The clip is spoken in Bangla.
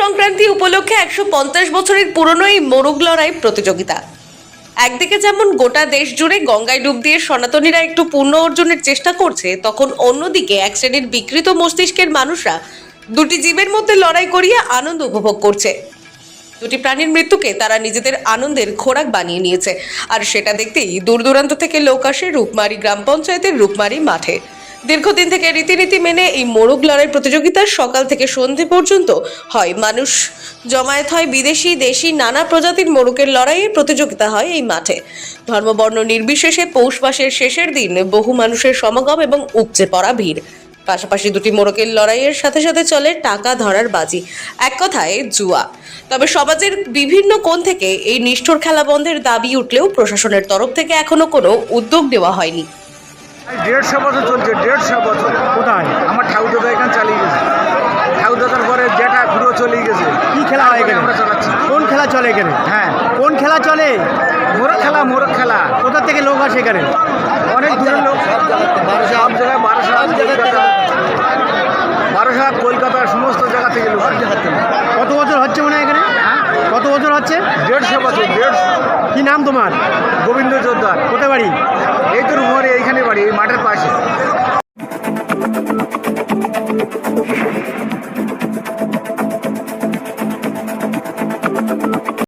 সংক্রান্তি উপলক্ষে 150 বছরের পুরনো এই মোরগ লড়াই প্রতিযোগিতা। একদিকে যেমন গোটা দেশ জুড়ে গঙ্গায় ডুব দিয়ে সনাতনীরা একটু পুণ্য অর্জনের চেষ্টা করছে, তখন অন্যদিকে এক শ্রেণীর বিকৃত মস্তিষ্কের মানুষরা দুটি জীবের মধ্যে লড়াই করিয়ে আনন্দ উপভোগ করছে। দুটি প্রাণীর মৃত্যুকে তারা নিজেদের আনন্দের খোরাক বানিয়ে নিয়েছে, আর সেটা দেখতেই দূর দূরান্ত থেকে লোক আসে রূপমারি গ্রাম পঞ্চায়েতের রূপমারি মাঠে। দীর্ঘদিন থেকে রীতিনীতি মেনে এই মোরগ লড়াই প্রতিযোগিতা সকাল থেকে সন্ধে পর্যন্ত হয়। মানুষ জমায়েত হয়, বিদেশি দেশি নানা প্রজাতির মোরগের লড়াইয়ে প্রতিযোগিতা হয় এই মাঠে। ধর্মবর্ণ নির্বিশেষে পৌষ মাসের শেষের দিন বহু মানুষের সমাগম এবং উপচে পড়া ভিড়। পাশাপাশি দুটি মোরগের লড়াইয়ের সাথে সাথে চলে টাকা ধরার বাজি, এক কথায় জুয়া। তবে সমাজের বিভিন্ন কোণ থেকে এই নিষ্ঠুর খেলা বন্ধের দাবি উঠলেও প্রশাসনের তরফ থেকে এখনো কোনো উদ্যোগ নেওয়া হয়নি। 150 বছর চলছে, 150 বছর। কোথায়? আমার ঠাকুর দাদা এখানে চালিয়ে গেছে, ঠাকুর দাদার পরে যেটা ঘুরেও চলে গেছে। কি খেলা হয় এখানে? আমরা চালাচ্ছি। কোন খেলা চলে এখানে? হ্যাঁ, কোন খেলা চলে? মোরগ খেলা, মোরগ খেলা। কোথা থেকে লোক আসে এখানে? অনেক দূরের লোক, সব জায়গায়, বারাসাত, কলকাতার সমস্ত জায়গা থেকে লোক আসে। কত বছর হচ্ছে মনে হয় এখানে? হ্যাঁ, কত বছর হচ্ছে? 150 বছর, 150। কি নাম তোমার? গোবিন্দ জোরদার। কোথায় বাড়ি?